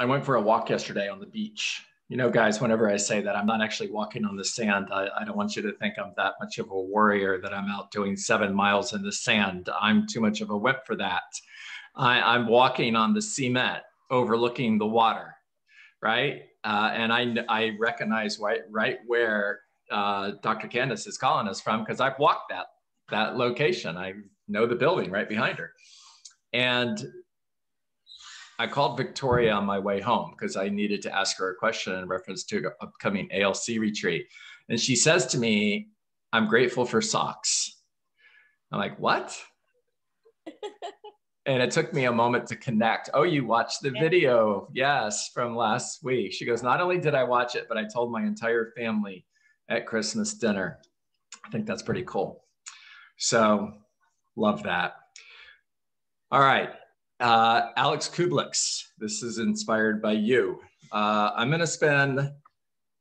I went for a walk yesterday on the beach. You know, guys, whenever I say that, I'm not actually walking on the sand. I don't want you to think I'm that much of a warrior that I'm out doing 7 miles in the sand. I'm too much of a wimp for that. I'm walking on the cement overlooking the water, right? And I recognize right where Dr. Candace is calling us from because I've walked that location. I know the building right behind her. And I called Victoria on my way home because I needed to ask her a question in reference to an upcoming ALC retreat. And she says to me, I'm grateful for socks. I'm like, what? And it took me a moment to connect. Oh, you watched the video? Yes, from last week. She goes, not only did I watch it, but I told my entire family at Christmas dinner. I think that's pretty cool. So love that. All right. Alex Kublix, this is inspired by you. I'm going to spend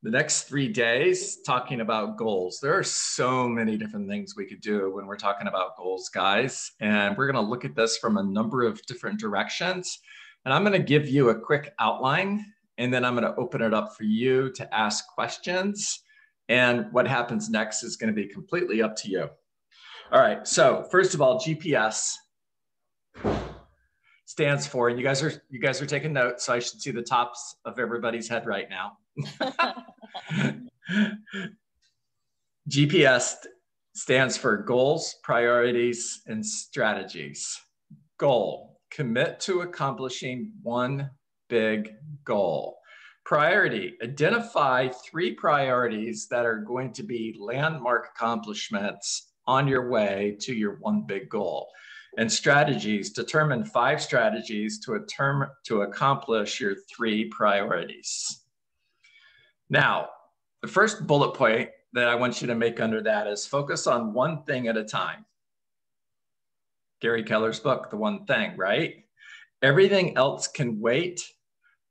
the next 3 days talking about goals. There are so many different things we could do when we're talking about goals, guys. And we're going to look at this from a number of different directions. And I'm going to give you a quick outline, and then I'm going to open it up for you to ask questions. And what happens next is going to be completely up to you. All right. So first of all, GPS stands for, and you guys are taking notes, so I should see the tops of everybody's head right now. GPS stands for goals, priorities, and strategies. Goal, commit to accomplishing one big goal. Priority, identify 3 priorities that are going to be landmark accomplishments on your way to your one big goal. And strategies, determine 5 strategies to accomplish your 3 priorities. Now, the first bullet point that I want you to make under that is focus on one thing at a time. Gary Keller's book, The One Thing, right? Everything else can wait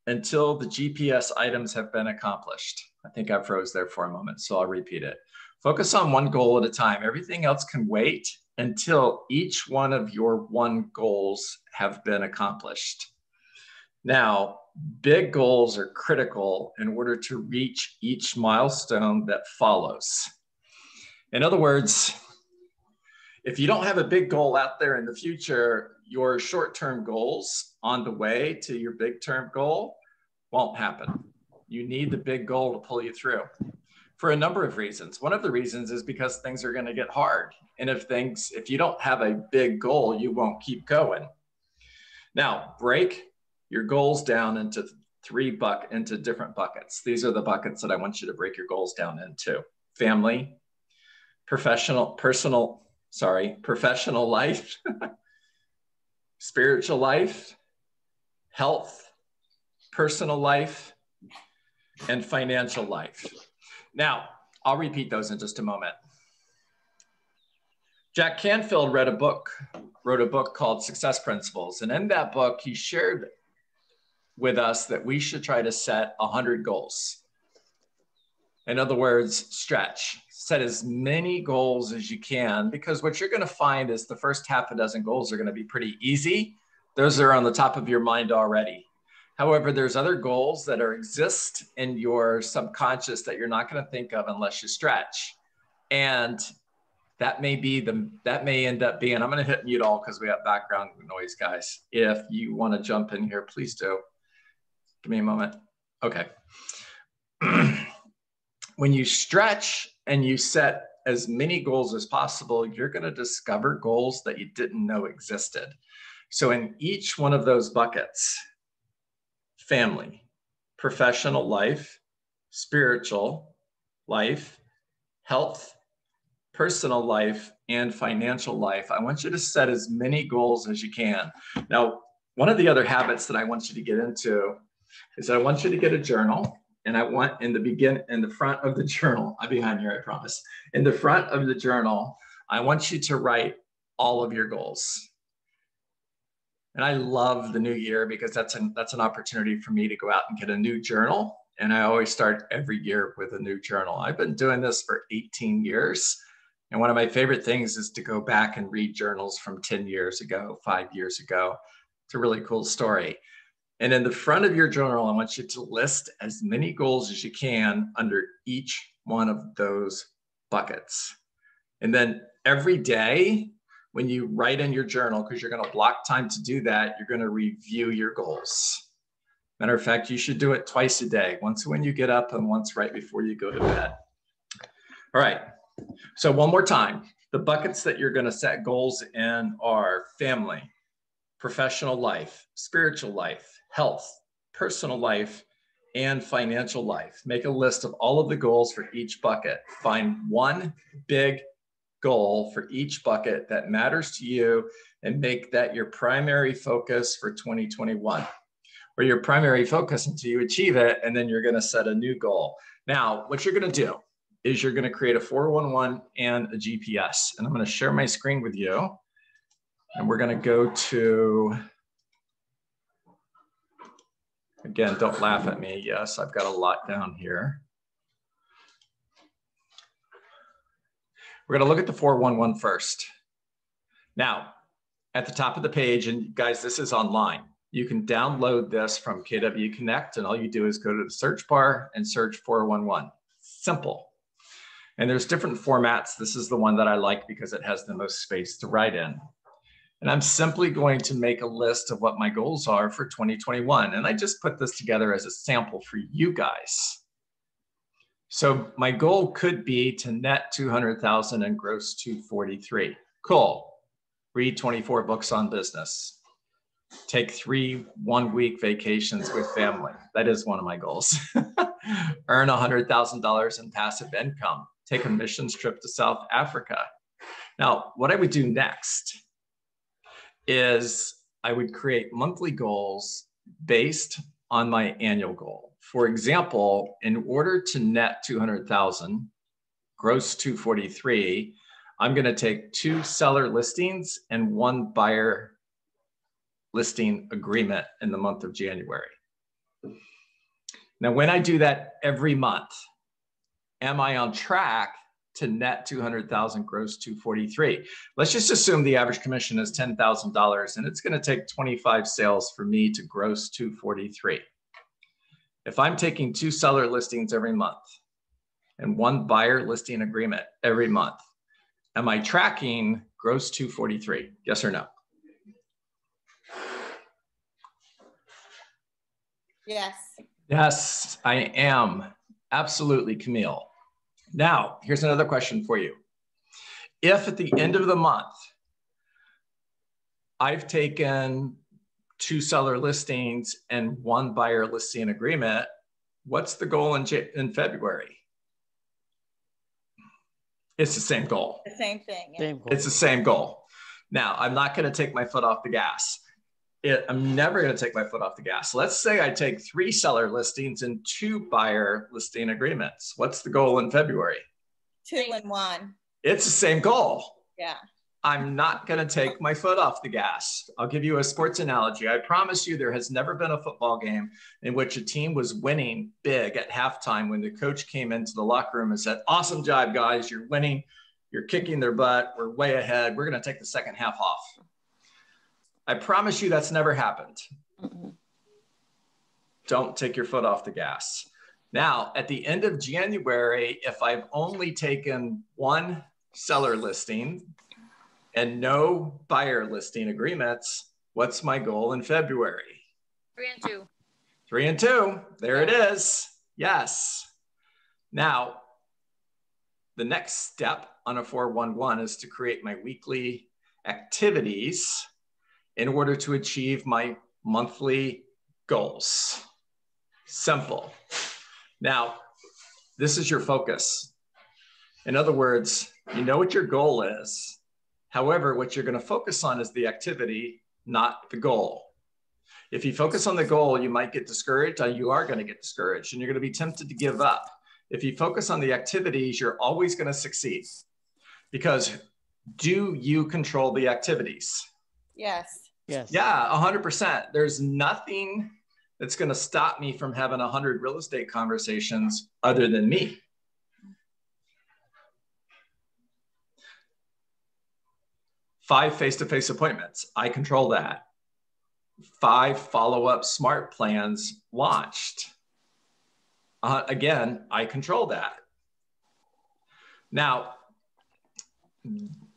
until the GPS items have been accomplished. I think I froze there for a moment, so I'll repeat it. Focus on one goal at a time. Everything else can wait until each one of your 1 goals have been accomplished. Now, big goals are critical in order to reach each milestone that follows. In other words, if you don't have a big goal out there in the future, your short-term goals on the way to your big-term goal won't happen. You need the big goal to pull you through for a number of reasons. One of the reasons is because things are going to get hard. And if you don't have a big goal, you won't keep going. Now, break your goals down into different buckets. These are the buckets that I want you to break your goals down into: family, professional life, spiritual life, health, personal life, and financial life. Now, I'll repeat those in just a moment. Jack Canfield wrote a book called Success Principles. And in that book, he shared with us that we should try to set 100 goals. In other words, stretch. Set as many goals as you can, because what you're going to find is the first half a dozen goals are going to be pretty easy. Those are on the top of your mind already. However, there's other goals that exist in your subconscious that you're not going to think of unless you stretch. And that may end up being, I'm going to hit mute all because we have background noise, guys. If you want to jump in here, please do. Give me a moment. Okay. When you stretch and you set as many goals as possible, you're going to discover goals that you didn't know existed. So in each one of those buckets, family, professional life, spiritual life, health, personal life, and financial life, I want you to set as many goals as you can. Now, one of the other habits that I want you to get into is I want you to get a journal, and I want in the front of the journal, I'm behind here, I promise. In the front of the journal, I want you to write all of your goals. And I love the new year because that's an opportunity for me to go out and get a new journal. And I always start every year with a new journal. I've been doing this for 18 years. And one of my favorite things is to go back and read journals from 10 years ago, 5 years ago. It's a really cool story. And in the front of your journal, I want you to list as many goals as you can under each one of those buckets. And then every day, when you write in your journal, because you're going to block time to do that, you're going to review your goals. Matter of fact, you should do it twice a day, once when you get up and once right before you go to bed. All right. So one more time, the buckets that you're going to set goals in are family, professional life, spiritual life, health, personal life, and financial life. Make a list of all of the goals for each bucket. Find one big goal for each bucket that matters to you and make that your primary focus for 2021, or your primary focus until you achieve it. And then you're going to set a new goal. Now, what you're going to do is you're going to create a 411 and a GPS. And I'm going to share my screen with you. And we're going to go to, again, don't laugh at me. Yes, I've got a lot down here. We're going to look at the 411 first. Now, at the top of the page, and guys, this is online. You can download this from KW Connect, and all you do is go to the search bar and search 411. Simple. And there's different formats. This is the one that I like because it has the most space to write in. And I'm simply going to make a list of what my goals are for 2021. And I just put this together as a sample for you guys. So my goal could be to net 200,000 and gross 243. Cool. Read 24 books on business. Take 3 one-week vacations with family. That is one of my goals. Earn $100,000 in passive income. Take a missions trip to South Africa. Now, what I would do next is I would create monthly goals based on my annual goal. For example, in order to net 200,000, gross 243, I'm going to take 2 seller listings and 1 buyer listing agreement in the month of January. Now, when I do that every month, am I on track to net 200,000 gross 243? Let's just assume the average commission is $10,000 and it's going to take 25 sales for me to gross 243. If I'm taking 2 seller listings every month and 1 buyer listing agreement every month, am I tracking gross 243? Yes or no? Yes. Yes, I am. Absolutely, Camille. Now, here's another question for you. If at the end of the month, I've taken 2 seller listings and 1 buyer listing agreement, what's the goal in February? It's the same goal. The same thing. Yeah. Same goal. It's the same goal. Now, I'm not going to take my foot off the gas. I'm never going to take my foot off the gas. Let's say I take 3 seller listings and 2 buyer listing agreements. What's the goal in February? 2 and 1. It's the same goal. Yeah. I'm not going to take my foot off the gas. I'll give you a sports analogy. I promise you there has never been a football game in which a team was winning big at halftime when the coach came into the locker room and said, "Awesome job, guys. You're winning. You're kicking their butt. We're way ahead. We're going to take the second half off." I promise you that's never happened. Don't take your foot off the gas. Now, at the end of January, if I've only taken 1 seller listing and no buyer listing agreements, what's my goal in February? 3 and 2. 3 and 2. There it is. Yes. Now, the next step on a 411 is to create my weekly activities in order to achieve my monthly goals. Simple. Now, this is your focus. In other words, you know what your goal is. However, what you're going to focus on is the activity, not the goal. If you focus on the goal, you might get discouraged. You are going to get discouraged and you're going to be tempted to give up. If you focus on the activities, you're always going to succeed. Because do you control the activities? Yes. Yes. Yeah, 100%. There's nothing that's going to stop me from having 100 real estate conversations other than me. Five face-to-face appointments. I control that. 5 follow-up SMART plans launched. Again, I control that. Now,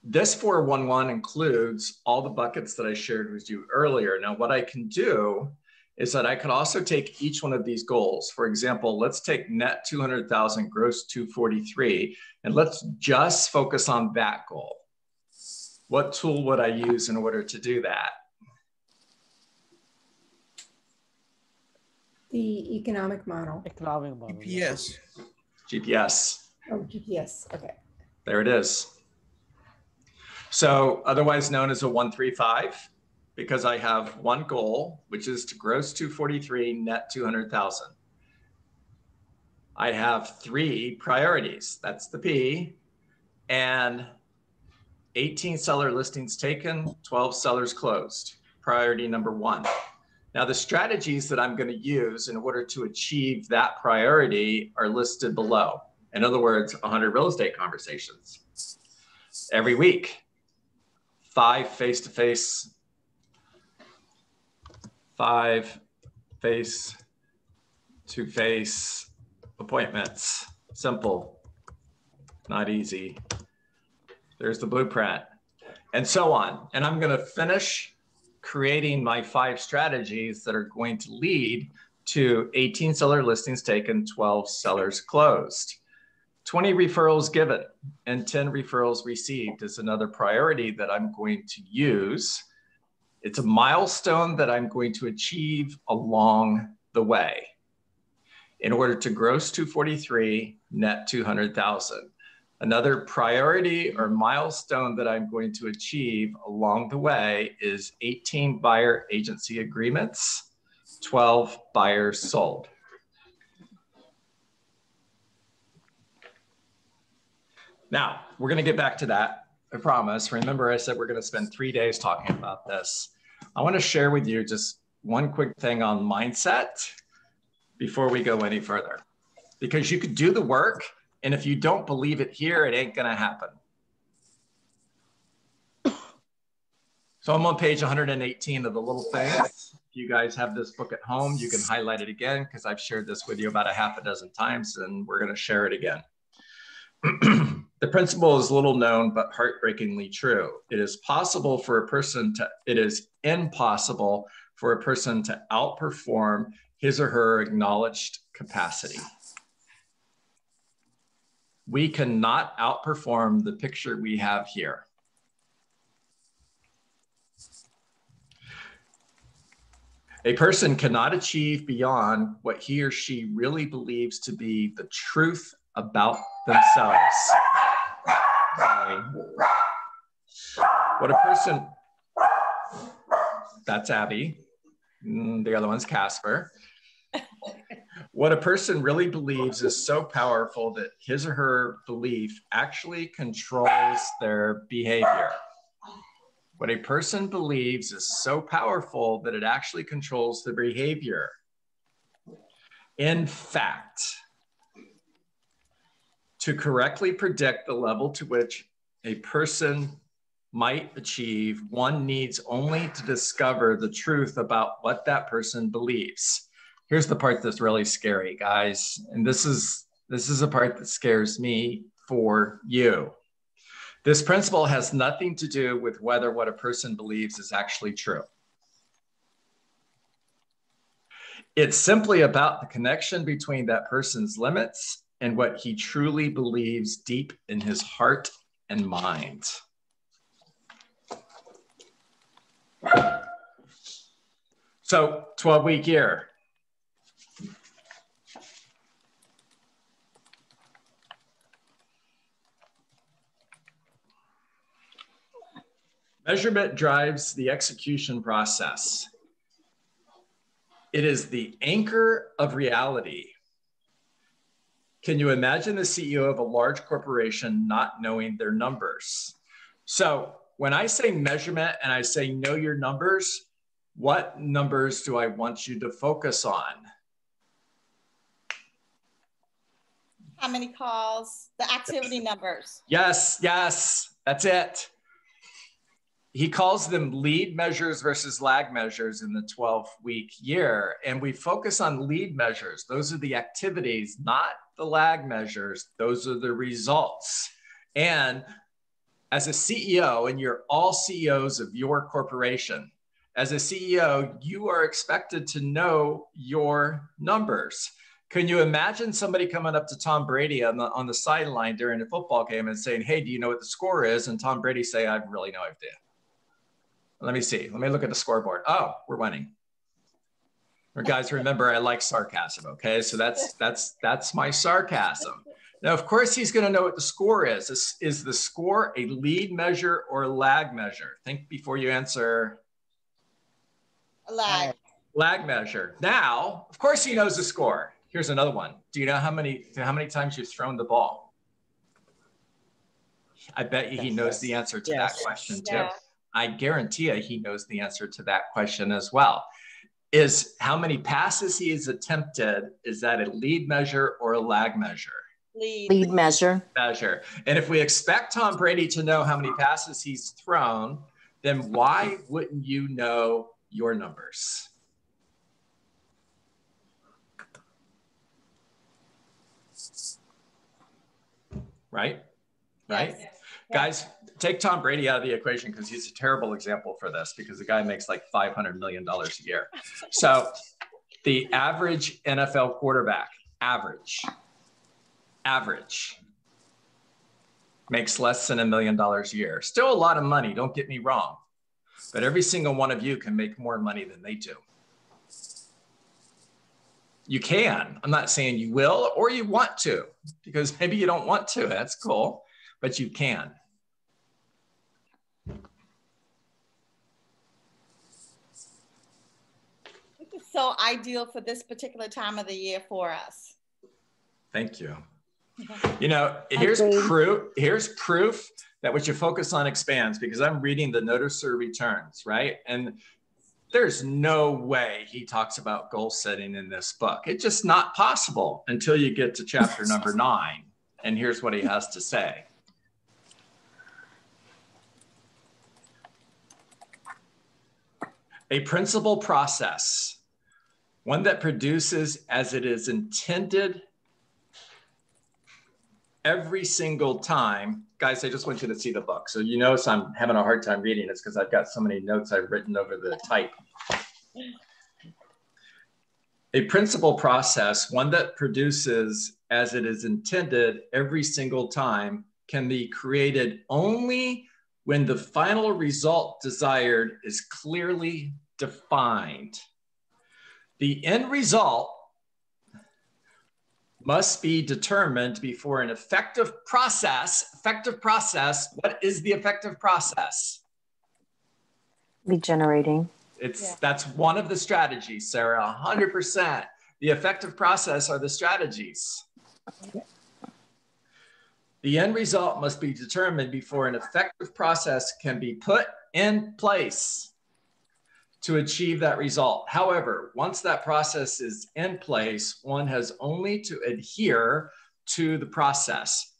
this 411 includes all the buckets that I shared with you earlier. Now, what I can do is that I could also take each one of these goals. For example, let's take net 200,000, gross 243, and let's just focus on that goal. What tool would I use in order to do that? The economic model. Economic model. GPS. GPS. Oh, GPS. Okay. There it is. So otherwise known as a 135, because I have one goal, which is to gross 243, net 200,000. I have 3 priorities. That's the P, and 18 seller listings taken, 12 sellers closed. Priority number 1. Now, the strategies that I'm going to use in order to achieve that priority are listed below. In other words, 100 real estate conversations every week, 5 face-to-face, 5 face-to-face appointments. Simple, not easy. There's the blueprint, and so on. And I'm going to finish creating my 5 strategies that are going to lead to 18 seller listings taken, 12 sellers closed. 20 referrals given and 10 referrals received is another priority that I'm going to use. It's a milestone that I'm going to achieve along the way in order to gross 243, net 200,000. Another priority or milestone that I'm going to achieve along the way is 18 buyer agency agreements, 12 buyers sold. Now, we're going to get back to that, I promise. Remember, I said we're going to spend 3 days talking about this. I want to share with you just one quick thing on mindset before we go any further, because you could do the work, and if you don't believe it here, it ain't going to happen. So I'm on page 118 of the little things. If you guys have this book at home, you can highlight it again, because I've shared this with you about a half a dozen times, and we're going to share it again. The principle is little known, but heartbreakingly true. It is impossible for a person to outperform his or her acknowledged capacity. We cannot outperform the picture we have here. A person cannot achieve beyond what he or she really believes to be the truth about themselves. What a person, that's Abby, the other one's Casper. What a person really believes is so powerful that his or her belief actually controls their behavior. What a person believes is so powerful that it actually controls their behavior. In fact, to correctly predict the level to which a person might achieve, one needs only to discover the truth about what that person believes. Here's the part that's really scary, guys. And this is a part that scares me for you. This principle has nothing to do with whether what a person believes is actually true. It's simply about the connection between that person's limits and what he truly believes deep in his heart and mind. So 12-week year. Measurement drives the execution process. It is the anchor of reality. Can you imagine the CEO of a large corporation not knowing their numbers? So when I say measurement and I say know your numbers, what numbers do I want you to focus on? How many calls? The activity numbers. Yes, that's it. he calls them lead measures versus lag measures in the 12-week year. And we focus on lead measures. Those are the activities, not the lag measures. Those are the results. And as a CEO, and you're all CEOs of your corporation, as a CEO, you are expected to know your numbers. Can you imagine somebody coming up to Tom Brady on the sideline during a football game and saying, hey, do you know what the score is? And Tom Brady say, I have really no idea. Let me see. Let me look at the scoreboard. Oh, we're winning. Or guys, remember, I like sarcasm. Okay, so that's my sarcasm. Now, of course, he's going to know what the score is. Is the score a lead measure or a lag measure? Think before you answer. A lag. Lag measure. Now, of course, he knows the score. Here's another one. Do you know how many times you've thrown the ball? I bet you he knows the answer to that question too. I guarantee you he knows the answer to that question as well. Is how many passes he has attempted, is that a lead measure or a lag measure? Lead measure. Measure. And if we expect Tom Brady to know how many passes he's thrown, then why wouldn't you know your numbers? Right? Right? Yes. Guys, take Tom Brady out of the equation because he's a terrible example for this because the guy makes like $500 million a year. So the average NFL quarterback, average, makes less than $1 million a year. Still a lot of money, don't get me wrong. But every single one of you can make more money than they do. You can. I'm not saying you will or you want to, because maybe you don't want to. That's cool, but you can. This is so ideal for this particular time of the year for us. Thank you. You know, here's proof that what you focus on expands, because I'm reading the noticer returns, right? And there's no way he talks about goal setting in this book. It's just not possible until you get to chapter number 9. And here's what he has to say. A principal process, one that produces as it is intended every single time. Guys, I just want you to see the book. So you notice I'm having a hard time reading. It's because I've got so many notes I've written over the type. A principal process, one that produces as it is intended every single time, can be created only when the final result desired is clearly defined. The end result must be determined before an effective process. What is the effective process? Regenerating. That's one of the strategies, Sarah, 100%. The effective process are the strategies. The end result must be determined before an effective process can be put in place to achieve that result. However, once that process is in place, one has only to adhere to the process.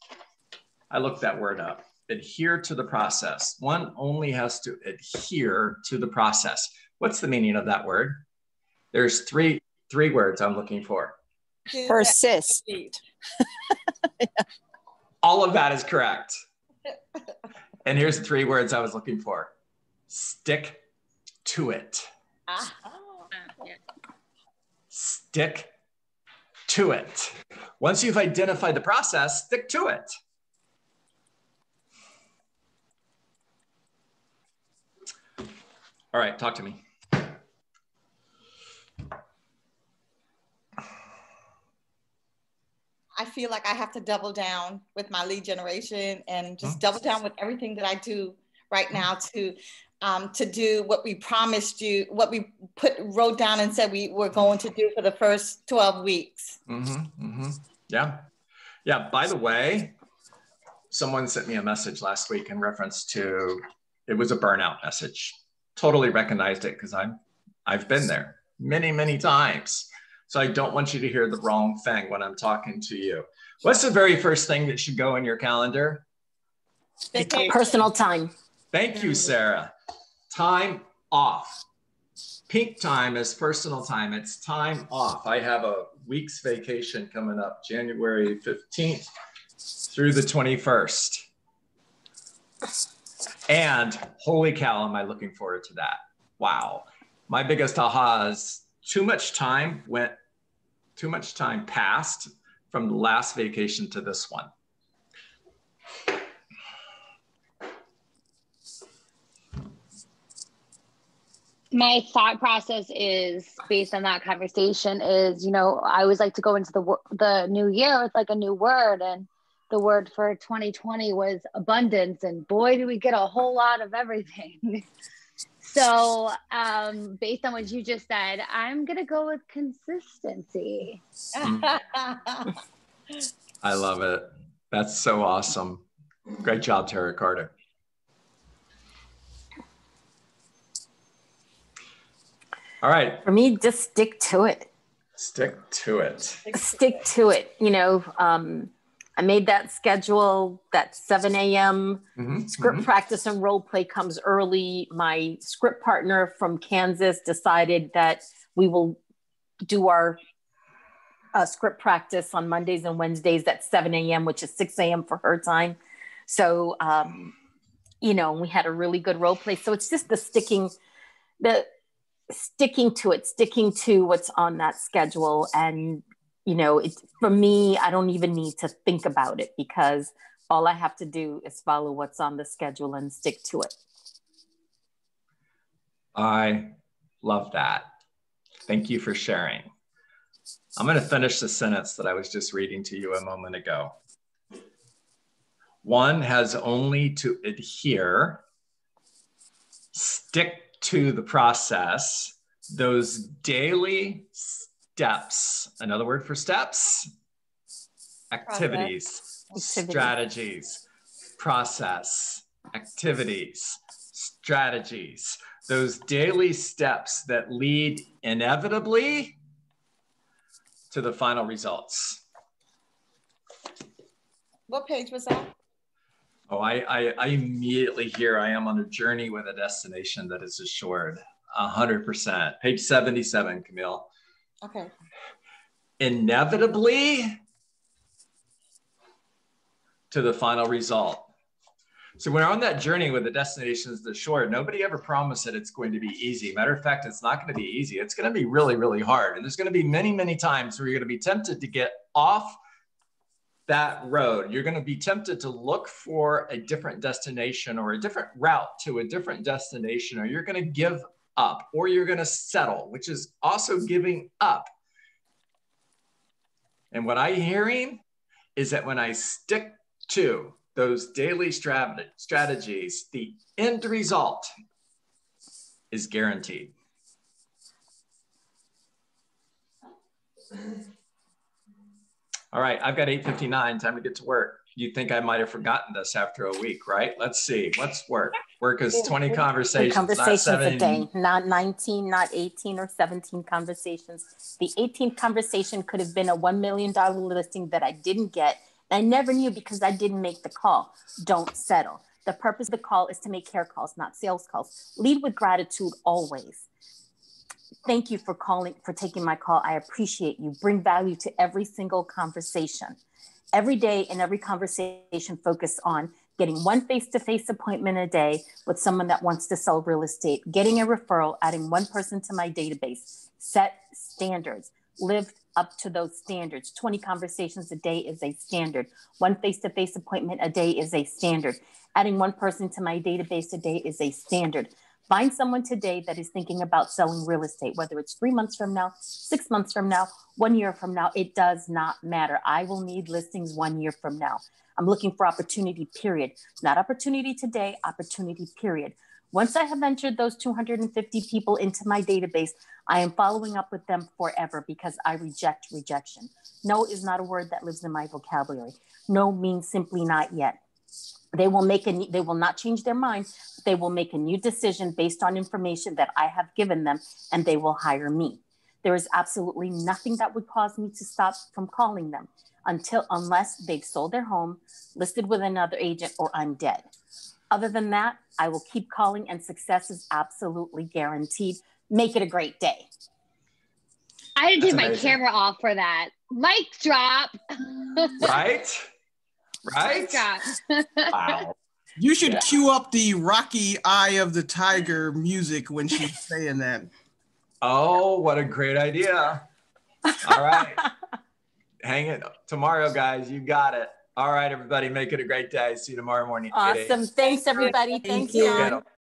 I looked that word up. Adhere to the process. One only has to adhere to the process. What's the meaning of that word? There's three words I'm looking for. Persist. All of that is correct. And here's the 3 words I was looking for. Stick to it. Stick to it. Once you've identified the process, stick to it. All right, talk to me. I feel like I have to double down with my lead generation and just double down with everything that I do right now to do what we promised you, what we wrote down and said we were going to do for the first 12 weeks. Yeah. Yeah. By the way, someone sent me a message last week in reference to, it was a burnout message. Totally recognized it because I've been there many, many times. So I don't want you to hear the wrong thing when I'm talking to you. What's the very first thing that should go in your calendar? Personal time. Thank you, Sarah. time off. Pink time is personal time. It's time off. I have a week's vacation coming up, January 15th through the 21st. And holy cow, am I looking forward to that. Wow. My biggest aha is too much time passed from the last vacation to this one. My thought process is based on that conversation is, I always like to go into the new year with like a new word, and the word for 2020 was abundance, and boy, do we get a whole lot of everything. So based on what you just said, I'm going to go with consistency. I love it. That's so awesome. Great job, Tara Carter. All right. For me, just stick to it. Stick to it. Stick to it. I made that schedule, that 7 a.m. Script practice and role play comes early. My script partner from Kansas decided that we will do our script practice on Mondays and Wednesdays at 7 a.m., which is 6 a.m. for her time. So, we had a really good role play. So it's just sticking to it, sticking to what's on that schedule. And, for me, I don't even need to think about it because all I have to do is follow what's on the schedule and stick to it. I love that. Thank you for sharing. I'm going to finish the sentence that I was just reading to you a moment ago. One has only to adhere, stick to the process, those daily steps, another word for steps, activities, strategies, process, activities, strategies, those daily steps that lead inevitably to the final results. What page was that? Oh, I immediately hear I am on a journey with a destination that is assured. 100%. Page 77, Camille. Okay. Inevitably to the final result. So when we're on that journey with the destinations that's assured, nobody ever promised that it's going to be easy. Matter of fact, it's not going to be easy. It's going to be really, really hard. And there's going to be many, many times where you're going to be tempted to get off that road. You're going to be tempted to look for a different destination or a different route to a different destination, or you're going to give up, or you're going to settle, which is also giving up. And what I'm hearing is that when I stick to those daily strategies, the end result is guaranteed. All right, I've got 8:59, time to get to work. You think I might have forgotten this after a week, right? Let's see, what's work? Work is 20 conversations, conversations not a day, not 19, not 18 or 17 conversations. The 18th conversation could have been a $1 million listing that I didn't get. I never knew because I didn't make the call. Don't settle. The purpose of the call is to make care calls, not sales calls. Lead with gratitude always. Thank you for calling, for taking my call. I appreciate you. Bring value to every single conversation. Every day in every conversation, focus on getting one face-to-face appointment a day with someone that wants to sell real estate, getting a referral, adding one person to my database. Set standards. Live up to those standards. 20 conversations a day is a standard. One face-to-face appointment a day is a standard. Adding one person to my database a day is a standard. Find someone today that is thinking about selling real estate, whether it's 3 months from now, 6 months from now, 1 year from now, it does not matter. I will need listings 1 year from now. I'm looking for opportunity, period. Not opportunity today, opportunity, period. Once I have entered those 250 people into my database, I am following up with them forever because I reject rejection. No is not a word that lives in my vocabulary. No means simply not yet. They will not change their mind. They will make a new decision based on information that I have given them, and they will hire me. There is absolutely nothing that would cause me to stop from calling them unless they've sold their home, listed with another agent, or I'm dead. Other than that, I will keep calling and success is absolutely guaranteed. Make it a great day. I had to take my amazing. camera off for that. Mic drop. Right? Right? Drop. Wow. You should cue up the Rocky Eye of the Tiger music when she's saying that. Oh, what a great idea. All right. Hang it tomorrow, guys. You got it. All right, everybody. Make it a great day. See you tomorrow morning. Awesome. Thanks, everybody. Thanks, you. John.